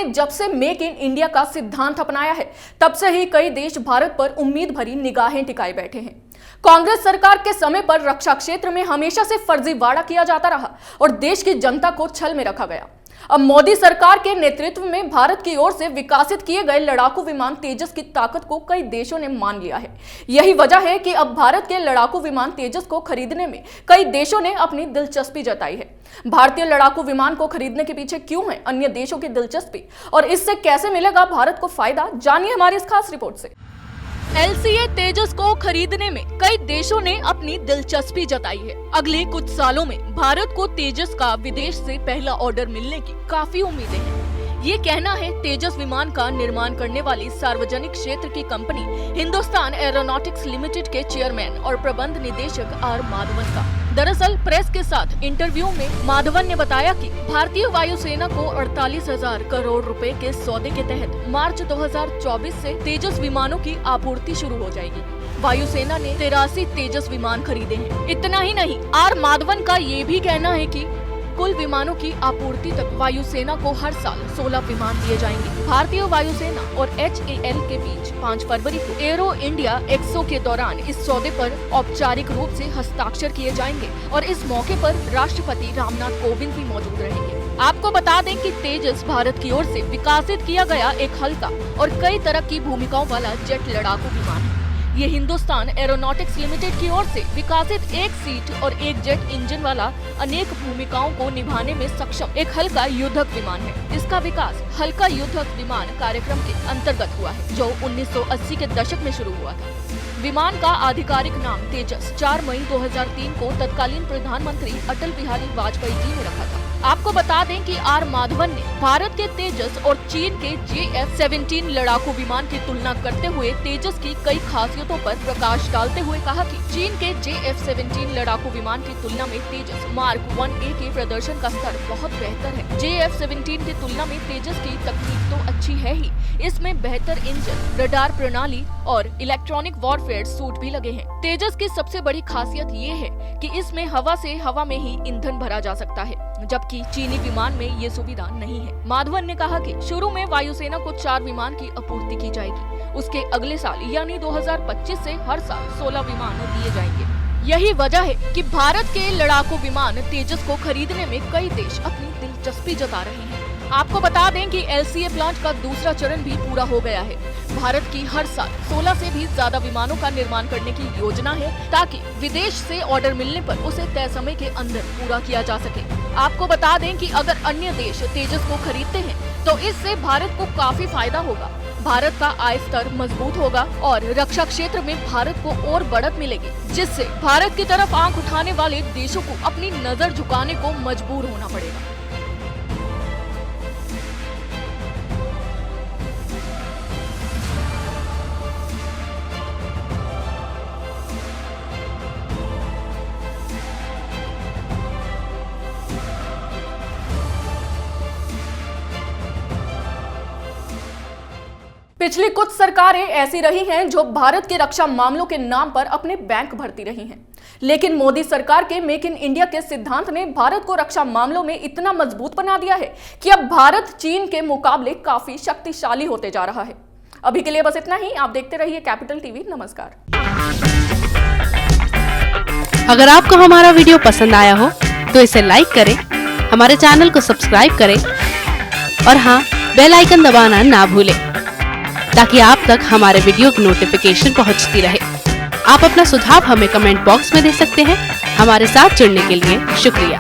ने जब से मेक इन इंडिया का सिद्धांत अपनाया है, तब से ही कई देश भारत पर उम्मीद भरी निगाहें टिकाए बैठे हैं। कांग्रेस सरकार के समय पर रक्षा क्षेत्र में हमेशा से फर्जीवाड़ा किया जाता रहा और देश की जनता को छल में रखा गया। अब मोदी सरकार के नेतृत्व में भारत की ओर से विकसित किए गए लड़ाकू विमान तेजस की ताकत को कई देशों ने मान लिया है। यही वजह है कि अब भारत के लड़ाकू विमान तेजस को खरीदने में कई देशों ने अपनी दिलचस्पी जताई है। भारतीय लड़ाकू विमान को खरीदने के पीछे क्यों है अन्य देशों की दिलचस्पी और इससे कैसे मिलेगा भारत को फायदा, जानिए हमारी इस खास रिपोर्ट से। LCA तेजस को खरीदने में कई देशों ने अपनी दिलचस्पी जताई है। अगले कुछ सालों में भारत को तेजस का विदेश से पहला ऑर्डर मिलने की काफी उम्मीदें हैं। ये कहना है तेजस विमान का निर्माण करने वाली सार्वजनिक क्षेत्र की कंपनी हिंदुस्तान एरोनॉटिक्स लिमिटेड के चेयरमैन और प्रबंध निदेशक आर माधवन का। दरअसल प्रेस के साथ इंटरव्यू में माधवन ने बताया कि भारतीय वायुसेना को 48,000 करोड़ रुपए के सौदे के तहत मार्च 2024 से तेजस विमानों की आपूर्ति शुरू हो जाएगी। वायुसेना ने 83 तेजस विमान खरीदे हैं। इतना ही नहीं, आर माधवन का ये भी कहना है कि कुल विमानों की आपूर्ति तक वायुसेना को हर साल 16 विमान दिए जाएंगे। भारतीय वायुसेना और HAL के बीच 5 फरवरी को एरो इंडिया एक्सपो के दौरान इस सौदे पर औपचारिक रूप से हस्ताक्षर किए जाएंगे और इस मौके पर राष्ट्रपति रामनाथ कोविंद भी मौजूद रहेंगे। आपको बता दें कि तेजस भारत की ओर से विकसित किया गया एक हल्का और कई तरह की भूमिकाओं वाला जेट लड़ाकू विमान है। ये हिंदुस्तान एरोनॉटिक्स लिमिटेड की ओर से विकसित एक सीट और एक जेट इंजन वाला अनेक भूमिकाओं को निभाने में सक्षम एक हल्का युद्धक विमान है। इसका विकास हल्का युद्धक विमान कार्यक्रम के अंतर्गत हुआ है, जो 1980 के दशक में शुरू हुआ था। विमान का आधिकारिक नाम तेजस 4 मई 2003 को तत्कालीन प्रधानमंत्री अटल बिहारी वाजपेयी जी ने रखा था। आपको बता दें कि आर माधवन ने भारत के तेजस और चीन के JF-17 लड़ाकू विमान की तुलना करते हुए तेजस की कई खासियतों पर प्रकाश डालते हुए कहा कि चीन के JF-17 लड़ाकू विमान की तुलना में तेजस मार्क 1A के प्रदर्शन का स्तर बहुत बेहतर है। JF-17 की तुलना में तेजस की तकनीक तो अच्छी है ही, इसमें बेहतर इंजन, रडार प्रणाली और इलेक्ट्रॉनिक वॉरफेयर सूट भी लगे हैं। तेजस की सबसे बड़ी खासियत ये है कि इसमें हवा से हवा में ही ईंधन भरा जा सकता है, जबकि चीनी विमान में ये सुविधा नहीं है। माधवन ने कहा कि शुरू में वायुसेना को 4 विमान की आपूर्ति की जाएगी। उसके अगले साल यानी 2025 से हर साल 16 विमान दिए जाएंगे। यही वजह है कि भारत के लड़ाकू विमान तेजस को खरीदने में कई देश अपनी दिलचस्पी जता रहे हैं। आपको बता दें कि LCA प्लांट का दूसरा चरण भी पूरा हो गया है। भारत की हर साल 16 से भी ज्यादा विमानों का निर्माण करने की योजना है, ताकि विदेश से ऑर्डर मिलने पर उसे तय समय के अंदर पूरा किया जा सके। आपको बता दें कि अगर अन्य देश तेजस को खरीदते हैं तो इससे भारत को काफी फायदा होगा। भारत का आय स्तर मजबूत होगा और रक्षा क्षेत्र में भारत को और बढ़त मिलेगी, जिससे भारत की तरफ आंख उठाने वाले देशों को अपनी नजर झुकाने को मजबूर होना पड़ेगा। पिछली कुछ सरकारें ऐसी रही हैं जो भारत के रक्षा मामलों के नाम पर अपने बैंक भरती रही हैं, लेकिन मोदी सरकार के मेक इन इंडिया के सिद्धांत ने भारत को रक्षा मामलों में इतना मजबूत बना दिया है कि अब भारत चीन के मुकाबले काफी शक्तिशाली होते जा रहा है। अभी के लिए बस इतना ही। आप देखते रहिए कैपिटल टीवी। नमस्कार। अगर आपको हमारा वीडियो पसंद आया हो तो इसे लाइक करें, हमारे चैनल को सब्सक्राइब करें और हाँ, बेल आइकन दबाना ना भूलें, ताकि आप तक हमारे वीडियो की नोटिफिकेशन पहुंचती रहे। आप अपना सुझाव हमें कमेंट बॉक्स में दे सकते हैं। हमारे साथ जुड़ने के लिए शुक्रिया।